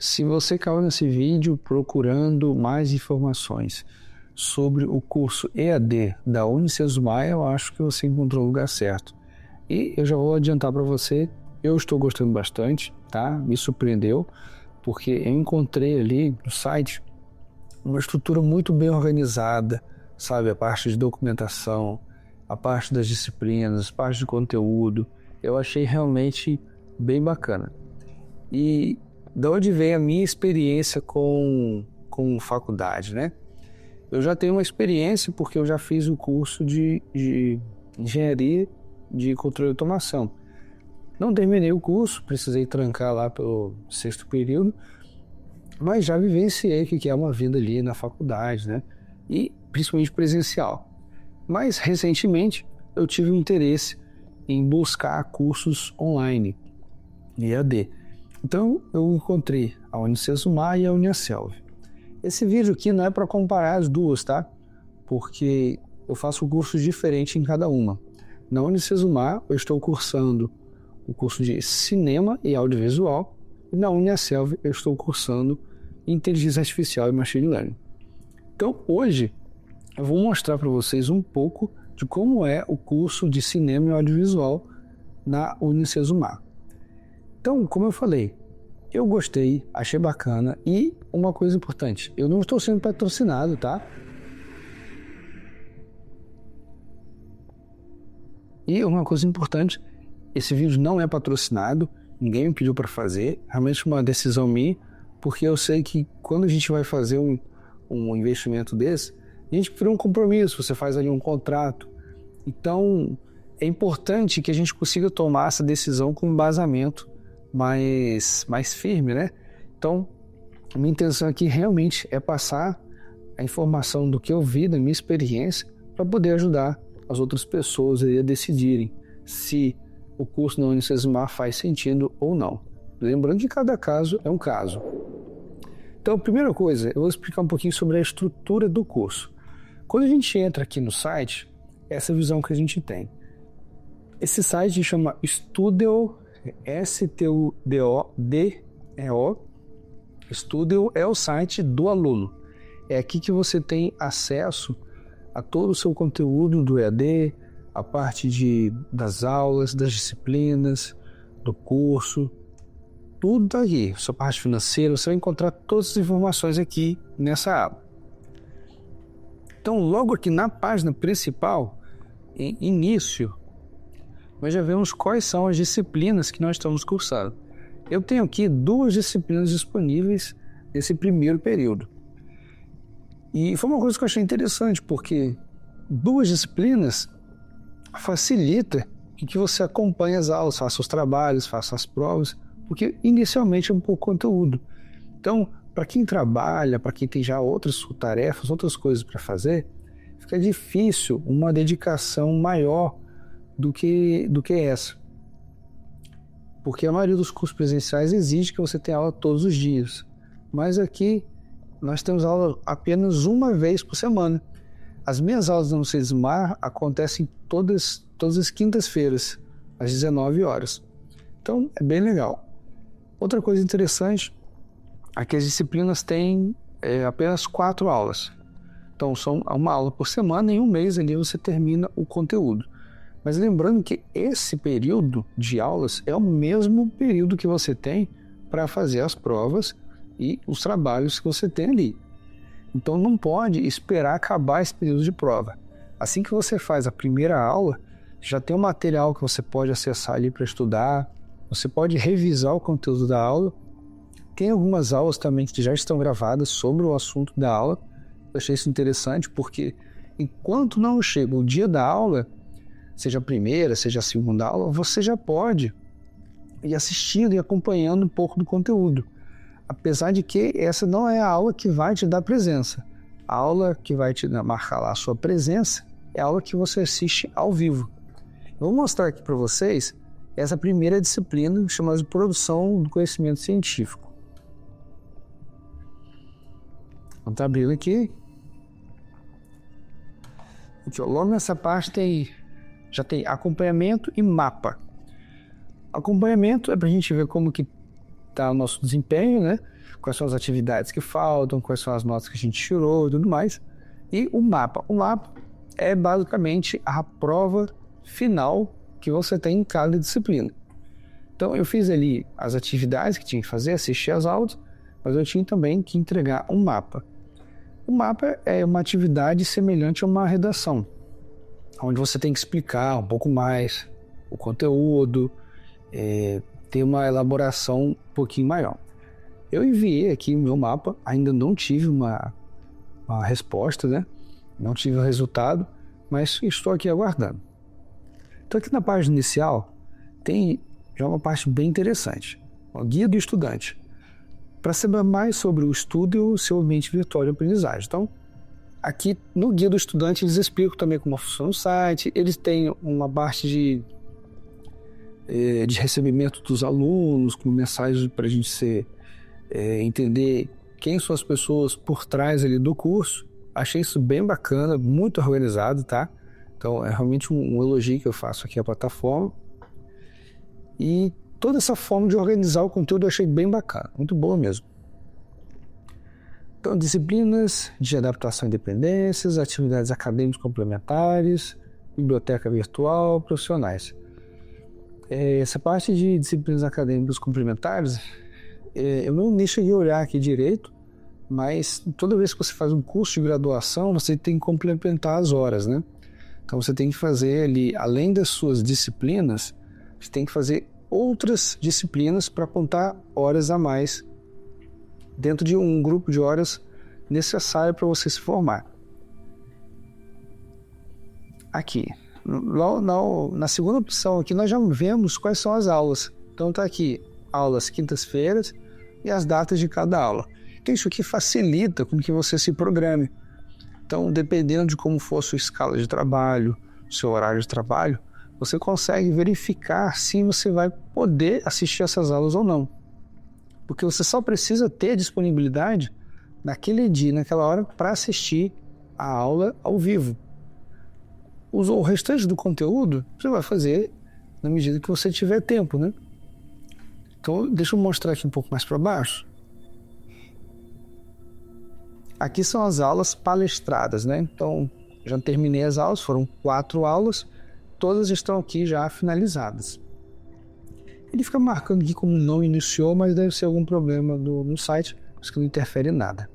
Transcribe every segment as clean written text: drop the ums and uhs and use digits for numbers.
Se você caiu nesse vídeo procurando mais informações sobre o curso EAD da Unicesumar, eu acho que você encontrou o lugar certo. E eu já vou adiantar para você, eu estou gostando bastante, tá? Me surpreendeu, porque eu encontrei ali no site uma estrutura muito bem organizada, sabe? A parte de documentação, a parte das disciplinas, a parte de conteúdo. Eu achei realmente bem bacana. E de onde vem a minha experiência com faculdade, né? Eu já tenho uma experiência porque eu já fiz o curso de engenharia de controle de automação. Não terminei o curso, precisei trancar lá pelo 6º período, mas já vivenciei o que é uma vida ali na faculdade, né? E principalmente presencial. Mas recentemente eu tive um interesse em buscar cursos online, EAD. Então eu encontrei a Unicesumar e a Uniaselv. Esse vídeo aqui não é para comparar as duas, tá? Porque eu faço cursos diferentes em cada uma. Na Unicesumar eu estou cursando o curso de Cinema e Audiovisual e na Uniaselv eu estou cursando Inteligência Artificial e Machine Learning. Então hoje eu vou mostrar para vocês um pouco de como é o curso de Cinema e Audiovisual na Unicesumar. Então, como eu falei, eu gostei, achei bacana e uma coisa importante, eu não estou sendo patrocinado, tá? E uma coisa importante, esse vídeo não é patrocinado, ninguém me pediu para fazer, realmente uma decisão minha, porque eu sei que quando a gente vai fazer um investimento desse, a gente cria um compromisso, você faz ali um contrato. Então, é importante que a gente consiga tomar essa decisão com um embasamento mais firme, né? Então, a minha intenção aqui realmente é passar a informação do que eu vi, da minha experiência, para poder ajudar as outras pessoas a decidirem se o curso na Unicesumar faz sentido ou não. Lembrando que cada caso é um caso. Então, a primeira coisa, eu vou explicar um pouquinho sobre a estrutura do curso. Quando a gente entra aqui no site, essa é a visão que a gente tem. Esse site chama Studio, S-T-U-D-O-D-E-O. Studio é o site do aluno. É aqui que você tem acesso a todo o seu conteúdo do EAD, a parte das aulas, das disciplinas, do curso. Tudo está aqui. Sua parte financeira, você vai encontrar todas as informações aqui nessa aba. Então, logo aqui na página principal, em início, nós já vemos quais são as disciplinas que nós estamos cursando. Eu tenho aqui 2 disciplinas disponíveis nesse primeiro período. E foi uma coisa que eu achei interessante, porque 2 disciplinas facilita que você acompanhe as aulas, faça os trabalhos, faça as provas, porque inicialmente é um pouco conteúdo. Então, para quem trabalha, para quem tem já outras tarefas, outras coisas para fazer, fica difícil uma dedicação maior do que essa. Porque a maioria dos cursos presenciais exige que você tenha aula todos os dias. Mas aqui nós temos aula apenas uma vez por semana. As minhas aulas na Unicesumar acontecem todas as quintas-feiras, às 19 horas. Então é bem legal. Outra coisa interessante é que as disciplinas têm apenas 4 aulas. Então são uma aula por semana e em um mês ali você termina o conteúdo. Mas lembrando que esse período de aulas é o mesmo período que você tem para fazer as provas e os trabalhos que você tem ali. Então não pode esperar acabar esse período de prova. Assim que você faz a primeira aula, já tem um material que você pode acessar ali para estudar, você pode revisar o conteúdo da aula. Tem algumas aulas também que já estão gravadas sobre o assunto da aula. Eu achei isso interessante porque enquanto não chega o dia da aula, seja a primeira, seja a segunda aula, você já pode ir assistindo e acompanhando um pouco do conteúdo. Apesar de que essa não é a aula que vai te dar presença. A aula que vai te marcar lá a sua presença é a aula que você assiste ao vivo. Eu vou mostrar aqui para vocês essa primeira disciplina chamada de Produção do Conhecimento Científico. Vamos estar abrindo aqui. Aqui, ó, logo nessa parte já tem acompanhamento e mapa. Acompanhamento é para a gente ver como que está o nosso desempenho, né? quais são as atividades que faltam, quais são as notas que a gente tirou e tudo mais. E o mapa. O mapa é basicamente a prova final que você tem em cada disciplina. Então eu fiz ali as atividades que tinha que fazer, assistir às aulas, mas eu tinha também que entregar um mapa. O mapa é uma atividade semelhante a uma redação, onde você tem que explicar um pouco mais o conteúdo, ter uma elaboração um pouquinho maior. Eu enviei aqui o meu mapa, ainda não tive uma resposta, né? Não tive o resultado, mas estou aqui aguardando. Então aqui na página inicial tem já uma parte bem interessante, o Guia do Estudante, para saber mais sobre o estudo e o seu ambiente virtual de aprendizagem. Então, aqui no Guia do Estudante eles explicam também como funciona o site, eles têm uma parte de recebimento dos alunos, com mensagens para a gente entender quem são as pessoas por trás ali do curso. Achei isso bem bacana, muito organizado, tá? Então é realmente um elogio que eu faço aqui à plataforma. E toda essa forma de organizar o conteúdo eu achei bem bacana, muito boa mesmo. Então, disciplinas de adaptação e dependências, atividades acadêmicas complementares, biblioteca virtual, profissionais. Essa parte de disciplinas acadêmicas complementares, eu não cheguei a olhar aqui direito, mas toda vez que você faz um curso de graduação, você tem que complementar as horas, né? Então você tem que fazer ali, além das suas disciplinas, você tem que fazer outras disciplinas para contar horas a mais dentro de um grupo de horas necessário para você se formar. Aqui, na segunda opção aqui, nós já vemos quais são as aulas. Então está aqui, aulas quintas-feiras e as datas de cada aula. Então isso aqui facilita com que você se programe. Então, dependendo de como for a sua escala de trabalho, seu horário de trabalho, você consegue verificar se você vai poder assistir essas aulas ou não. Porque você só precisa ter disponibilidade naquele dia, naquela hora, para assistir a aula ao vivo. O restante do conteúdo você vai fazer na medida que você tiver tempo, né? Então, deixa eu mostrar aqui um pouco mais para baixo. Aqui são as aulas palestradas, né? Então, já terminei as aulas, foram 4 aulas, todas estão aqui já finalizadas. Ele fica marcando aqui como não iniciou, mas deve ser algum problema no site, isso que não interfere em nada.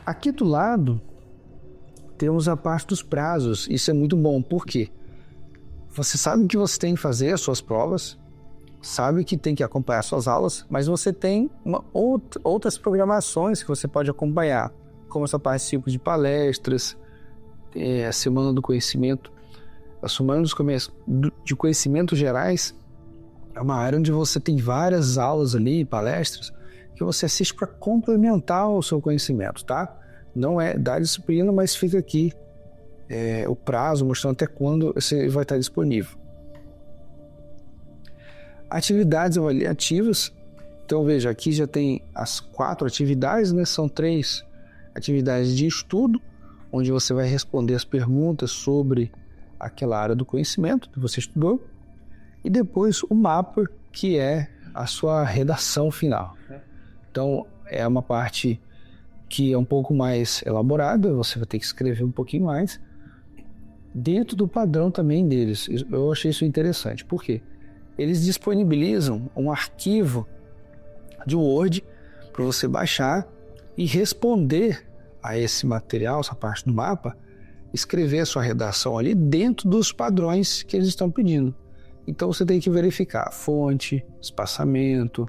Aqui do lado, temos a parte dos prazos. Isso é muito bom, por quê? Você sabe que você tem que fazer as suas provas, sabe que tem que acompanhar suas aulas, mas você tem outras programações que você pode acompanhar, como essa participa de palestras, a Semana do Conhecimento. A Semana de Conhecimentos Gerais é uma área onde você tem várias aulas ali, palestras, que você assiste para complementar o seu conhecimento, tá? Não é da disciplina, mas fica aqui o prazo, mostrando até quando você vai estar disponível. Atividades avaliativas. Então veja, aqui já tem as 4 atividades, né? São 3 atividades de estudo, onde você vai responder as perguntas sobre aquela área do conhecimento que você estudou, e depois o mapa, que é a sua redação final. Então é uma parte que é um pouco mais elaborada, você vai ter que escrever um pouquinho mais, dentro do padrão também deles. Eu achei isso interessante, por quê? Eles disponibilizam um arquivo de Word para você baixar e responder a esse material, essa parte do mapa, escrever a sua redação ali dentro dos padrões que eles estão pedindo. Então você tem que verificar a fonte, espaçamento,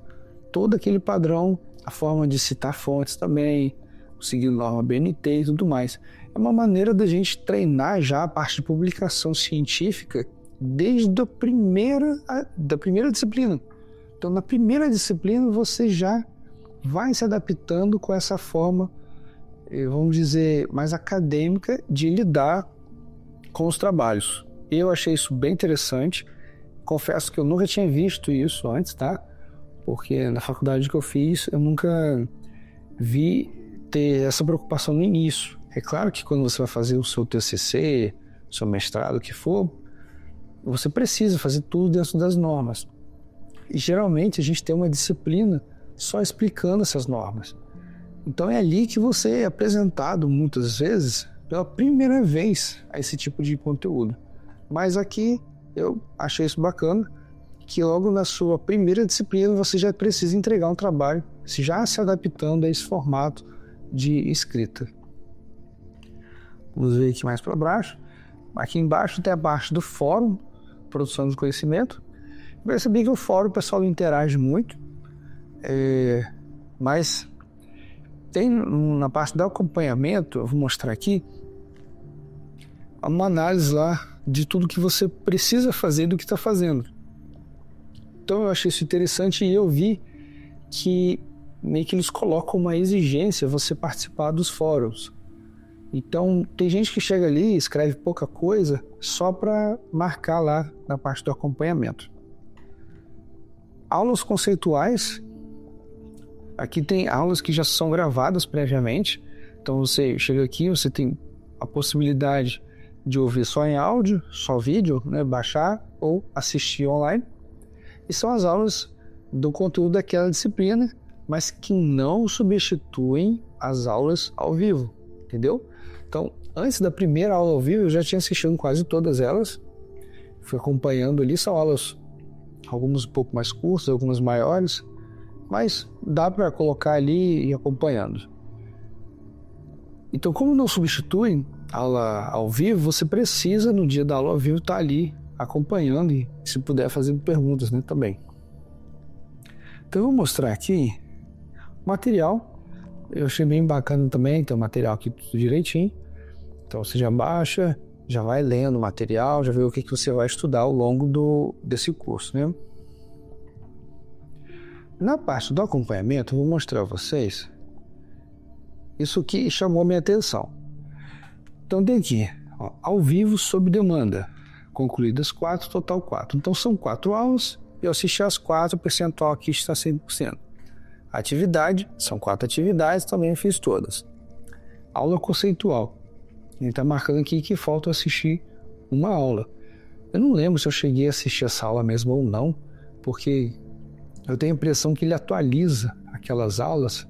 todo aquele padrão, a forma de citar fontes também, seguindo norma BNT e tudo mais. É uma maneira da gente treinar já a parte de publicação científica desde a primeira disciplina. Então, na primeira disciplina, você já vai se adaptando com essa forma, vamos dizer, mais acadêmica de lidar com os trabalhos. Eu achei isso bem interessante. Confesso que eu nunca tinha visto isso antes, tá? Porque na faculdade que eu fiz, eu nunca vi ter essa preocupação no início. É claro que quando você vai fazer o seu TCC, o seu mestrado, o que for, você precisa fazer tudo dentro das normas. E geralmente a gente tem uma disciplina só explicando essas normas. Então é ali que você é apresentado muitas vezes pela primeira vez a esse tipo de conteúdo. Mas aqui eu achei isso bacana, que logo na sua primeira disciplina você já precisa entregar um trabalho, já se adaptando a esse formato de escrita. Vamos ver aqui mais para baixo. Aqui embaixo tem a parte do fórum, produção de conhecimento. Eu percebi que o fórum o pessoal interage muito, mas tem na parte do acompanhamento, eu vou mostrar aqui, uma análise lá de tudo que você precisa fazer e do que está fazendo. Então eu achei isso interessante e eu vi que meio que eles colocam uma exigência você participar dos fóruns. Então tem gente que chega ali e escreve pouca coisa só para marcar lá na parte do acompanhamento. Aulas conceituais. Aqui tem aulas que já são gravadas previamente. Então você chega aqui, você tem a possibilidade de ouvir só em áudio, só vídeo, né, baixar ou assistir online. E são as aulas do conteúdo daquela disciplina, mas que não substituem as aulas ao vivo, entendeu? Então, antes da primeira aula ao vivo, eu já tinha assistido quase todas elas. Fui acompanhando ali, são aulas, algumas um pouco mais curtas, algumas maiores, mas dá para colocar ali e ir acompanhando. Então, como não substituem a aula ao vivo, você precisa, no dia da aula ao vivo, estar ali acompanhando e, se puder, fazendo perguntas, né, também. Então, eu vou mostrar aqui o material. Eu achei bem bacana também, tem o material aqui tudo direitinho. Então, você já baixa, já vai lendo o material, já vê o que você vai estudar ao longo desse curso, né? Na parte do acompanhamento, eu vou mostrar a vocês isso que chamou minha atenção. Então tem aqui, ó, ao vivo sob demanda, concluídas 4, total 4. Então são 4 aulas, eu assisti as 4, o percentual aqui está 100%. Atividade, são 4 atividades, também fiz todas. Aula conceitual, ele está marcando aqui que falta assistir uma aula. Eu não lembro se eu cheguei a assistir essa aula mesmo ou não, porque eu tenho a impressão que ele atualiza aquelas aulas,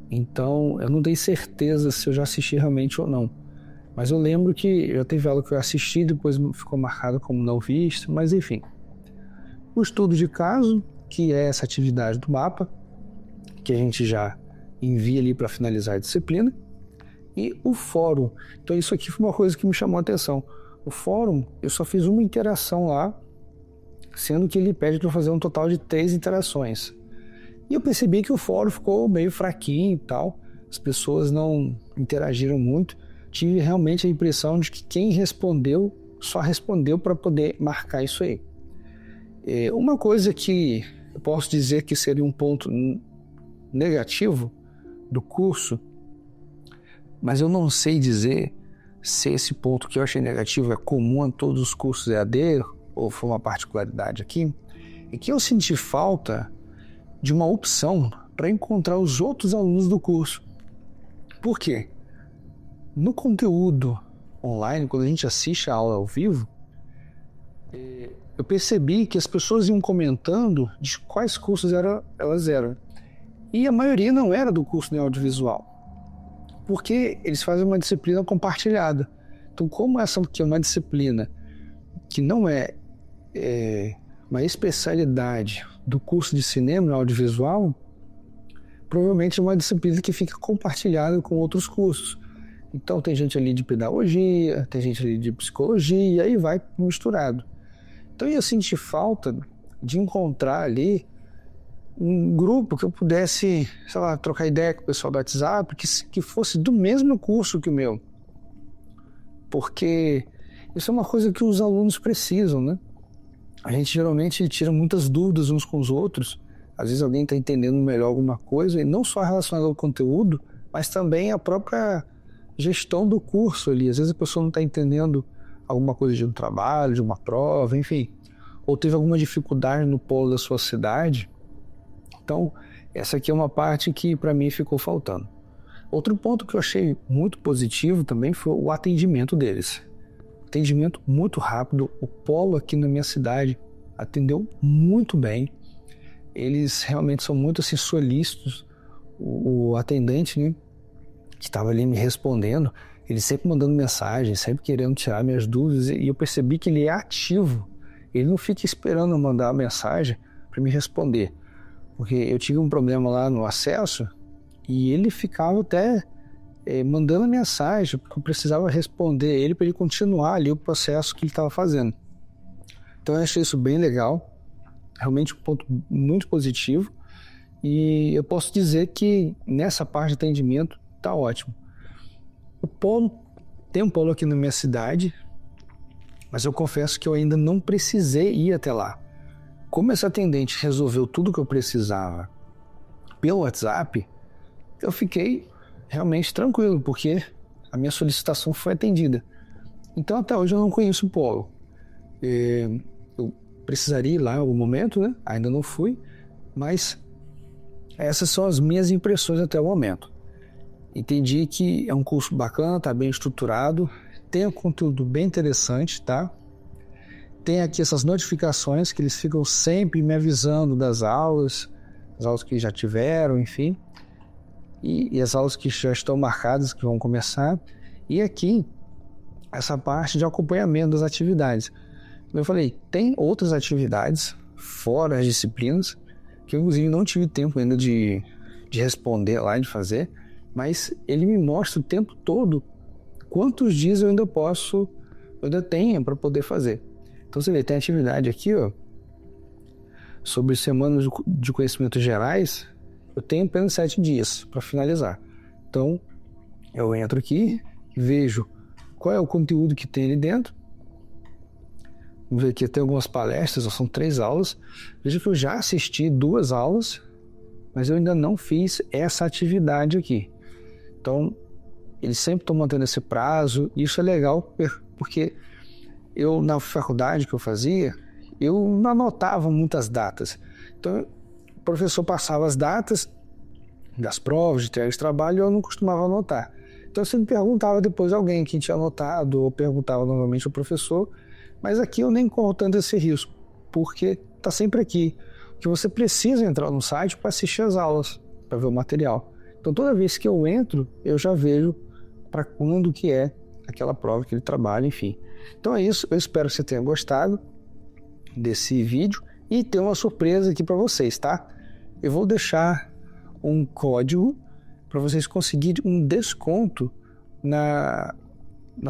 então eu não tenho certeza se eu já assisti realmente ou não. Mas eu lembro que já teve aula que eu assisti, depois ficou marcado como não visto, mas enfim. O estudo de caso, que é essa atividade do mapa, que a gente já envia ali para finalizar a disciplina. E o fórum. Então isso aqui foi uma coisa que me chamou a atenção. O fórum, eu só fiz uma interação lá, sendo que ele pede para fazer um total de 3 interações. E eu percebi que o fórum ficou meio fraquinho e tal, as pessoas não interagiram muito. Tive realmente a impressão de que quem respondeu, só respondeu para poder marcar isso aí. Uma coisa que eu posso dizer que seria um ponto negativo do curso, mas eu não sei dizer se esse ponto que eu achei negativo é comum a todos os cursos EAD ou foi uma particularidade aqui, é que eu senti falta de uma opção para encontrar os outros alunos do curso. Por quê? No conteúdo online, quando a gente assiste a aula ao vivo, eu percebi que as pessoas iam comentando de quais cursos elas eram. E a maioria não era do curso de audiovisual, porque eles fazem uma disciplina compartilhada. Então, como essa aqui é uma disciplina que não é uma especialidade do curso de cinema e audiovisual, provavelmente é uma disciplina que fica compartilhada com outros cursos. Então tem gente ali de pedagogia, tem gente ali de psicologia, e aí vai misturado. Então eu senti falta de encontrar ali um grupo que eu pudesse, sei lá, trocar ideia com o pessoal do WhatsApp, que fosse do mesmo curso que o meu. Porque isso é uma coisa que os alunos precisam, né? A gente geralmente tira muitas dúvidas uns com os outros. Às vezes alguém está entendendo melhor alguma coisa, e não só relacionado ao conteúdo, mas também a própria gestão do curso ali. Às vezes a pessoa não está entendendo alguma coisa de um trabalho, de uma prova, enfim. Ou teve alguma dificuldade no polo da sua cidade. Então, essa aqui é uma parte que para mim ficou faltando. Outro ponto que eu achei muito positivo também foi o atendimento deles. Atendimento muito rápido. O polo aqui na minha cidade atendeu muito bem. eles realmente são muito assim solícitos. O atendente, né, que estava ali me respondendo, ele sempre mandando mensagem, sempre querendo tirar minhas dúvidas, e eu percebi que ele é ativo. Ele não fica esperando eu mandar a mensagem para me responder, porque eu tive um problema lá no acesso e ele ficava até mandando mensagem, porque eu precisava responder ele para ele continuar ali o processo que ele estava fazendo. Então eu achei isso bem legal, realmente um ponto muito positivo, e eu posso dizer que nessa parte de atendimento está ótimo. Tem um polo aqui na minha cidade, mas eu confesso que eu ainda não precisei ir até lá. Como esse atendente resolveu tudo que eu precisava pelo WhatsApp, eu fiquei realmente tranquilo, porque a minha solicitação foi atendida. Então até hoje eu não conheço o polo. Eu precisaria ir lá em algum momento, né? Ainda não fui, mas essas são as minhas impressões até o momento. Entendi que é um curso bacana, está bem estruturado, tem um conteúdo bem interessante, tá? Tem aqui essas notificações que eles ficam sempre me avisando das aulas, as aulas que já tiveram, enfim, e as aulas que já estão marcadas, que vão começar. E aqui, essa parte de acompanhamento das atividades. Como eu falei, tem outras atividades fora as disciplinas, que eu inclusive não tive tempo ainda de responder lá, de fazer, mas ele me mostra o tempo todo quantos dias eu ainda tenho para poder fazer. Então você vê, tem atividade aqui, ó, sobre semanas de conhecimentos gerais, eu tenho apenas 7 dias para finalizar. Então eu entro aqui, vejo qual é o conteúdo que tem ali dentro. Vamos ver aqui, tem algumas palestras, são 3 aulas. Veja que eu já assisti 2 aulas, mas eu ainda não fiz essa atividade aqui. Então, eles sempre estão mantendo esse prazo. Isso é legal, porque eu, na faculdade que eu fazia, eu não anotava muitas datas. Então, o professor passava as datas das provas, de entrega de trabalho, e eu não costumava anotar. Então, eu sempre perguntava depois a alguém que tinha anotado, ou perguntava novamente ao professor. Mas aqui eu nem corro tanto esse risco, porque está sempre aqui. Que você precisa entrar no site para assistir as aulas, para ver o material. Então toda vez que eu entro, eu já vejo para quando que é aquela prova, aquele trabalho, enfim. Então é isso, eu espero que você tenha gostado desse vídeo e tem uma surpresa aqui para vocês, tá? Eu vou deixar um código para vocês conseguirem um desconto na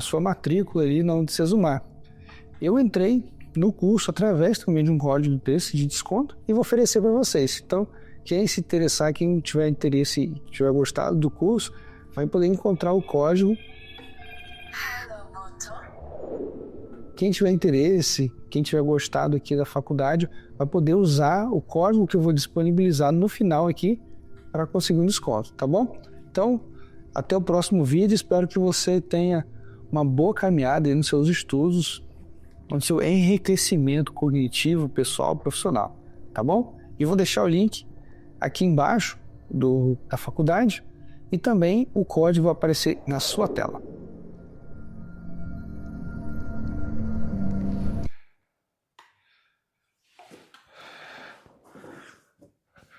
sua matrícula ali na Unicesumar. Eu entrei no curso através também de um código desse de desconto e vou oferecer para vocês. Então, quem se interessar, quem tiver interesse, tiver gostado do curso, vai poder encontrar o código. Quem tiver interesse, quem tiver gostado aqui da faculdade, vai poder usar o código que eu vou disponibilizar no final aqui para conseguir um desconto, tá bom? Então, até o próximo vídeo. Espero que você tenha uma boa caminhada aí nos seus estudos, no seu enriquecimento cognitivo, pessoal, profissional, tá bom? E vou deixar o link aqui embaixo da faculdade e também o código vai aparecer na sua tela.